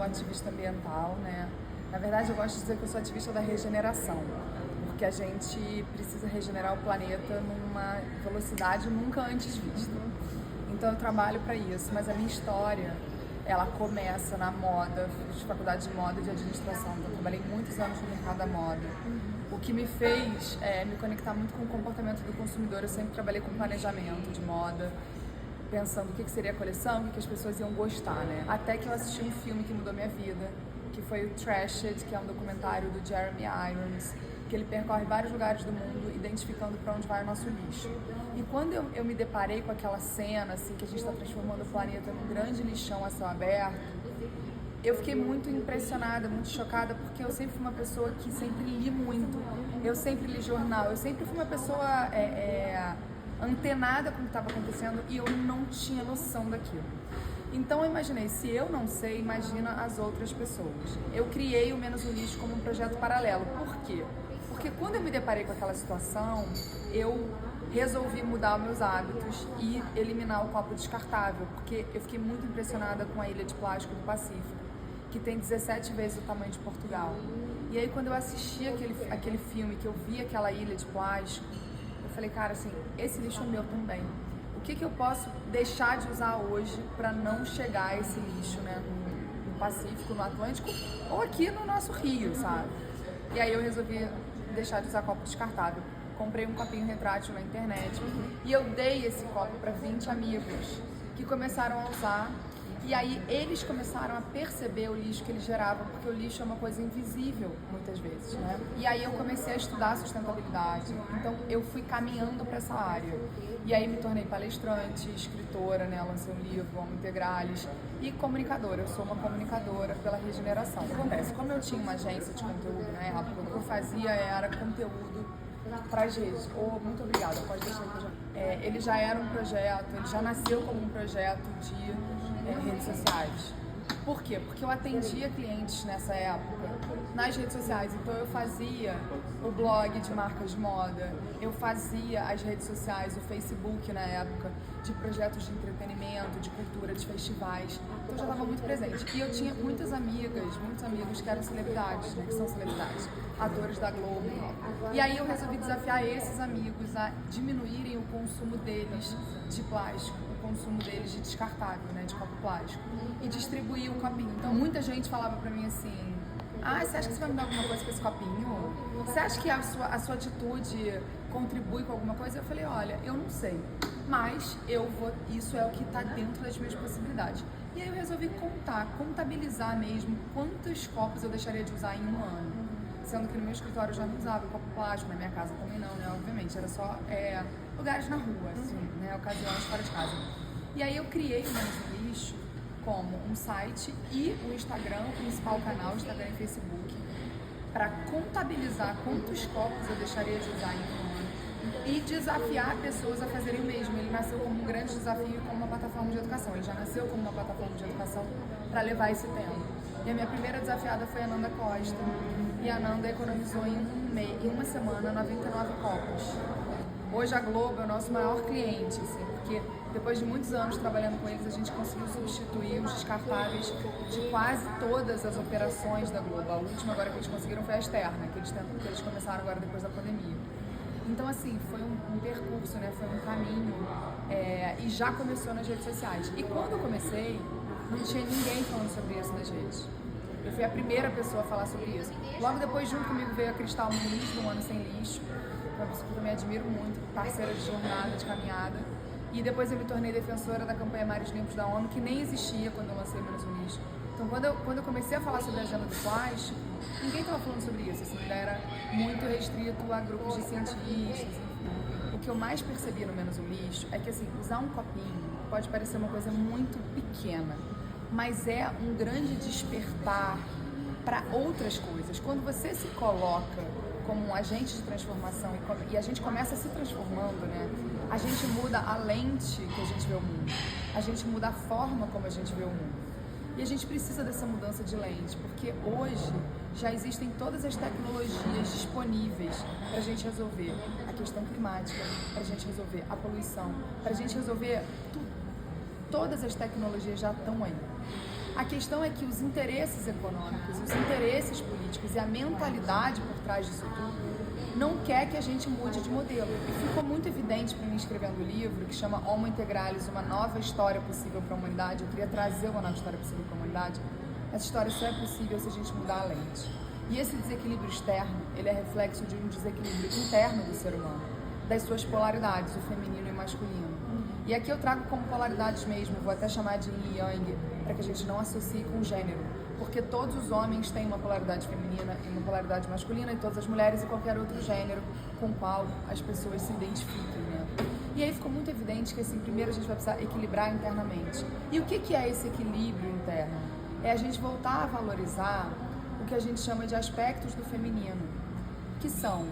ativista ambiental, né? Na verdade, eu gosto de dizer que eu sou ativista da regeneração, porque a gente precisa regenerar o planeta numa velocidade nunca antes vista. Então eu trabalho para isso, mas a minha história, ela começa na moda, fiz faculdade de moda e de administração, então eu trabalhei muitos anos no mercado da moda. O que me fez me conectar muito com o comportamento do consumidor. Eu sempre trabalhei com planejamento de moda, pensando o que seria a coleção, o que as pessoas iam gostar, né? Até que eu assisti um filme que mudou minha vida, que foi o Trashed, que é um documentário do Jeremy Irons, que ele percorre vários lugares do mundo, identificando para onde vai o nosso lixo. E quando eu me deparei com aquela cena, assim, que a gente está transformando o planeta num grande lixão a céu aberto, eu fiquei muito impressionada, muito chocada, porque eu sempre fui uma pessoa que sempre li muito, eu sempre li jornal, eu sempre fui uma pessoa antenada com o que estava acontecendo e eu não tinha noção daquilo. Então eu imaginei, se eu não sei, imagina as outras pessoas. Eu criei o Menos um Lixo como um projeto paralelo. Por quê? Porque quando eu me deparei com aquela situação, eu resolvi mudar os meus hábitos e eliminar o copo descartável, porque eu fiquei muito impressionada com a ilha de plástico do Pacífico, que tem 17 vezes o tamanho de Portugal. E aí quando eu assisti aquele filme, que eu vi aquela ilha de plástico, eu falei, cara, assim, esse lixo é meu também. O que eu posso deixar de usar hoje para não chegar a esse lixo, né, no Pacífico, no Atlântico, ou aqui no nosso rio, sabe? E aí eu resolvi deixar de usar copo descartável. Comprei um copinho retrátil na internet e eu dei esse copo para 20 amigos que começaram a usar. E aí eles começaram a perceber o lixo que eles geravam, porque o lixo é uma coisa invisível, muitas vezes, né? E aí eu comecei a estudar sustentabilidade, então eu fui caminhando para essa área. E aí me tornei palestrante, escritora, né? Lancei um livro, Homo Integralis, e comunicadora. Eu sou uma comunicadora pela regeneração. O que acontece? Como eu tinha uma agência de conteúdo na época, o que eu fazia era conteúdo para as redes. Muito obrigada, pode deixar aqui. Ele já era um projeto, ele já nasceu como um projeto de redes sociais. Por quê? Porque eu atendia clientes nessa época nas redes sociais, então eu fazia o blog de marcas de moda, eu fazia as redes sociais, o Facebook na época, de projetos de entretenimento, de cultura, de festivais, então eu já estava muito presente. E eu tinha muitas amigas, muitos amigos que eram celebridades, né, que são celebridades, atores da Globo. E aí eu resolvi desafiar esses amigos a diminuírem o consumo deles de plástico, o consumo deles de descartável, né, de copo plástico, e distribuir o copinho. Então muita gente falava pra mim assim, você acha que você vai me dar alguma coisa com esse copinho? Você acha que a sua atitude contribui com alguma coisa? Eu falei, olha, eu não sei, mas isso é o que está dentro das minhas possibilidades. E aí eu resolvi contabilizar mesmo quantos copos eu deixaria de usar em um ano. Sendo que no meu escritório eu já não usava copo plástico, na minha casa também não, né? Obviamente, era só lugares na rua, assim, né? Ocasiões fora de casa. E aí eu criei o Menos um Lixo como um site e o Instagram, o principal canal, Instagram e Facebook, para contabilizar quantos copos eu deixaria de usar em um ano e desafiar pessoas a fazerem o mesmo. Ele nasceu como um grande desafio e como uma plataforma de educação. Ele já nasceu como uma plataforma de educação para levar esse tema. E a minha primeira desafiada foi a Nanda Costa. E a Nanda economizou em uma semana 99 copos. Hoje a Globo é o nosso maior cliente, assim, porque depois de muitos anos trabalhando com eles, a gente conseguiu substituir os descartáveis de quase todas as operações da Globo. A última agora que eles conseguiram foi a externa, que eles começaram agora depois da pandemia. Então, assim, foi um percurso, né? Foi um caminho e já começou nas redes sociais. E quando eu comecei, não tinha ninguém falando sobre isso nas redes. Eu fui a primeira pessoa a falar sobre isso. Logo depois, junto comigo, veio a Cristal Muniz, do Ano Sem Lixo, uma pessoa que eu também admiro muito, parceira de jornada, de caminhada. E depois eu me tornei defensora da campanha Mares Limpos da ONU, que nem existia quando eu lancei o Menos um Lixo. Então, quando eu comecei a falar sobre a agenda do plástico, ninguém estava falando sobre isso, assim, ainda era muito restrito a grupos de cientistas, enfim. O que eu mais percebi no Menos um Lixo é que, assim, usar um copinho pode parecer uma coisa muito pequena, mas é um grande despertar para outras coisas. Quando você se coloca como um agente de transformação e a gente começa se transformando, né? A gente muda a lente que a gente vê o mundo, a gente muda a forma como a gente vê o mundo. E a gente precisa dessa mudança de lente, porque hoje já existem todas as tecnologias disponíveis para a gente resolver a questão climática, para a gente resolver a poluição, para a gente resolver tudo. Todas as tecnologias já estão aí. A questão é que os interesses econômicos, os interesses políticos e a mentalidade por trás disso tudo não quer que a gente mude de modelo. E ficou muito evidente para mim escrevendo o livro, que chama Homo Integralis, uma nova história possível para a humanidade. Eu queria trazer uma nova história possível para a humanidade. Essa história só é possível se a gente mudar a lente. E esse desequilíbrio externo, ele é reflexo de um desequilíbrio interno do ser humano, das suas polaridades, o feminino e o masculino. E aqui eu trago como polaridades mesmo, vou até chamar de yin e yang, para que a gente não associe com gênero, porque todos os homens têm uma polaridade feminina e uma polaridade masculina, e todas as mulheres e qualquer outro gênero com o qual as pessoas se identifiquem, né? E aí ficou muito evidente que, assim, primeiro a gente vai precisar equilibrar internamente. E o que é esse equilíbrio interno? É a gente voltar a valorizar o que a gente chama de aspectos do feminino, que são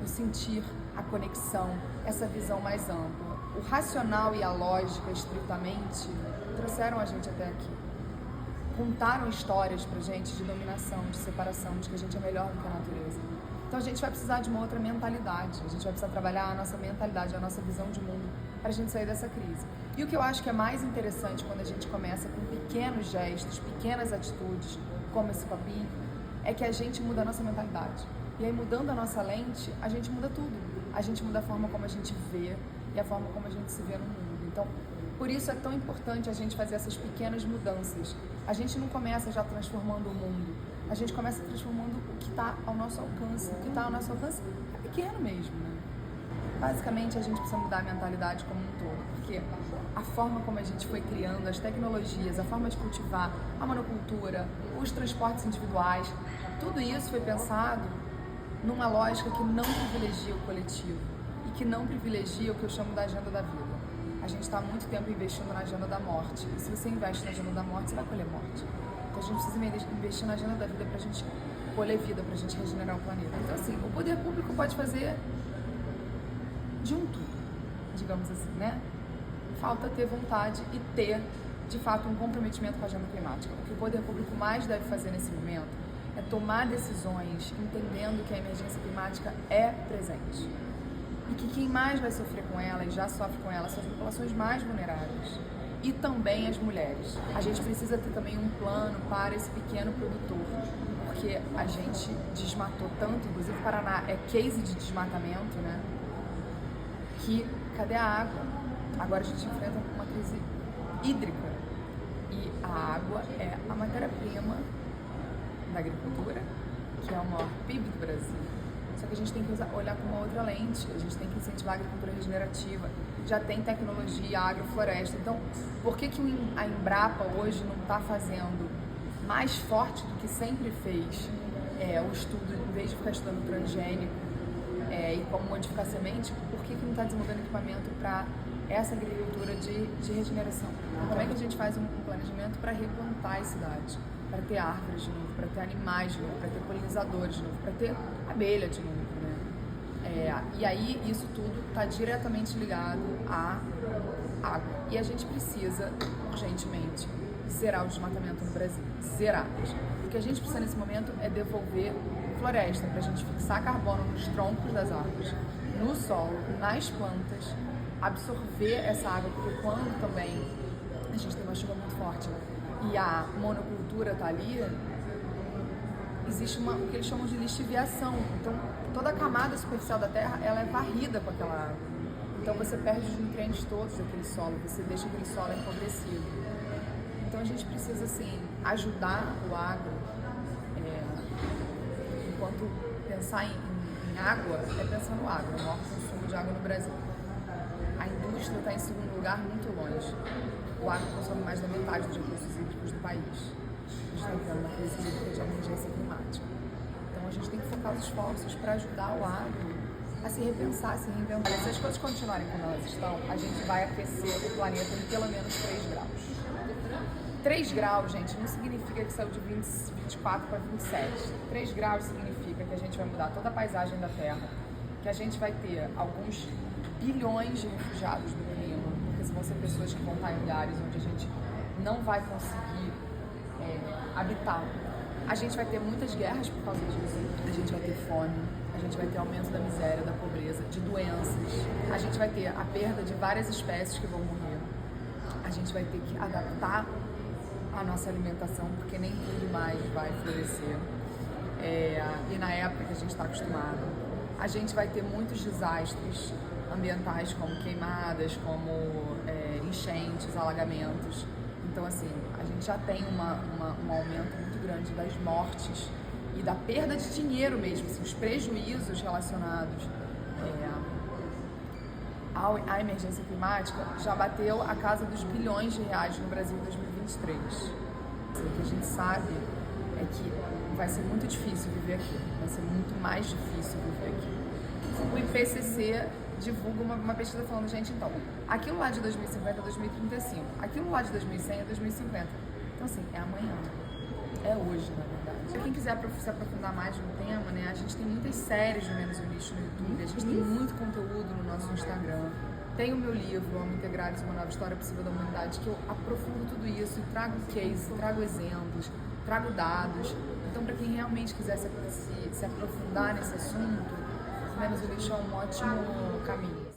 o sentir, a conexão, essa visão mais ampla. O racional e a lógica, estritamente, trouxeram a gente até aqui. Contaram histórias pra gente de dominação, de separação, de que a gente é melhor do que a natureza. Então a gente vai precisar de uma outra mentalidade, a gente vai precisar trabalhar a nossa mentalidade, a nossa visão de mundo, pra gente sair dessa crise. E o que eu acho que é mais interessante quando a gente começa com pequenos gestos, pequenas atitudes, como esse copinho, é que a gente muda a nossa mentalidade. E aí, mudando a nossa lente, a gente muda tudo. A gente muda a forma como a gente vê e a forma como a gente se vê no mundo. Então, por isso é tão importante a gente fazer essas pequenas mudanças. A gente não começa já transformando o mundo, a gente começa transformando o que está ao nosso alcance. O que está ao nosso alcance é pequeno mesmo, né? Basicamente, a gente precisa mudar a mentalidade como um todo, porque a forma como a gente foi criando as tecnologias, a forma de cultivar, a monocultura, os transportes individuais, tudo isso foi pensado numa lógica que não privilegia o coletivo e que não privilegia o que eu chamo da agenda da vida. A gente está há muito tempo investindo na agenda da morte, e se você investe na agenda da morte, você vai colher morte. Então a gente precisa investir na agenda da vida para a gente colher vida, para a gente regenerar o planeta. Então, assim, o poder público pode fazer de um tudo, digamos assim, né? Falta ter vontade e ter, de fato, um comprometimento com a agenda climática. O que o poder público mais deve fazer nesse momento é tomar decisões entendendo que a emergência climática é presente e que quem mais vai sofrer com ela e já sofre com ela são as populações mais vulneráveis e também as mulheres. A gente precisa ter também um plano para esse pequeno produtor, porque a gente desmatou tanto, inclusive o Paraná é case de desmatamento, né? Que cadê a água? Agora a gente enfrenta uma crise hídrica e a água é a matéria-prima da agricultura, que é o maior PIB do Brasil. Só que a gente tem que olhar com uma outra lente, a gente tem que incentivar a agricultura regenerativa. Já tem tecnologia, agrofloresta. Então, por que a Embrapa hoje não está fazendo mais forte do que sempre fez o estudo, em vez de ficar estudando transgênico e como modificar semente, por que não está desenvolvendo equipamento para essa agricultura de regeneração? Como é que a gente faz um planejamento para replantar as cidades? Para ter árvores de novo, para ter animais de novo, para ter polinizadores de novo, para ter abelha de novo, né? E aí isso tudo está diretamente ligado à água. E a gente precisa, urgentemente, zerar o desmatamento no Brasil. Zerar. O que a gente precisa nesse momento é devolver floresta, para a gente fixar carbono nos troncos das árvores, no solo, nas plantas, absorver essa água, porque quando também a gente tem uma chuva muito forte e a monocultura está ali, existe o que eles chamam de lixiviação. Então, toda a camada superficial da terra, ela é varrida com aquela água. Então, você perde os nutrientes todos daquele solo, você deixa aquele solo empobrecido. Então, a gente precisa, assim, ajudar o agro, enquanto pensar em água, é pensar no agro, o maior consumo de água no Brasil. A indústria está em segundo lugar, muito longe. O agro consome mais da metade dos recursos hídricos do país. A gente está vivendo uma crise hídrica de emergência climática. Então a gente tem que focar os esforços para ajudar o agro a se repensar, a se reinventar. Se as coisas continuarem como elas estão, a gente vai aquecer o planeta em pelo menos 3 graus. 3 graus, gente, não significa que saiu de 24 para 27. 3 graus significa que a gente vai mudar toda a paisagem da Terra, que a gente vai ter alguns bilhões de refugiados do clima, porque vão ser pessoas que vão estar em lugares onde a gente não vai conseguir habitar. A gente vai ter muitas guerras por causa disso, a gente vai ter fome, a gente vai ter aumento da miséria, da pobreza, de doenças, a gente vai ter a perda de várias espécies que vão morrer, a gente vai ter que adaptar a nossa alimentação, porque nem tudo mais vai florescer. E na época que a gente está acostumado. A gente vai ter muitos desastres ambientais, como queimadas, como enchentes, alagamentos. Então, assim, a gente já tem um aumento muito grande das mortes e da perda de dinheiro mesmo, assim, os prejuízos relacionados à emergência climática já bateu a casa dos bilhões de reais no Brasil em 2023. O que a gente sabe é que vai ser muito difícil viver aqui, vai ser muito mais difícil viver aqui. O IPCC divulga uma pesquisa falando, gente, então, aquilo lá de 2050 é 2035, aquilo lá de 2100 é 2050. Então, assim, é amanhã, é hoje, na verdade. Pra quem quiser se aprofundar mais no tema, né, a gente tem muitas séries do Menos um Lixo no YouTube, a gente tem muito conteúdo no nosso Instagram. Tem o meu livro, Homo Integrados, uma nova história possível da humanidade, que eu aprofundo tudo isso e trago case, trago exemplos, trago dados. Então, para quem realmente quiser se aprofundar nesse assunto, Menos um Lixo é um ótimo caminho.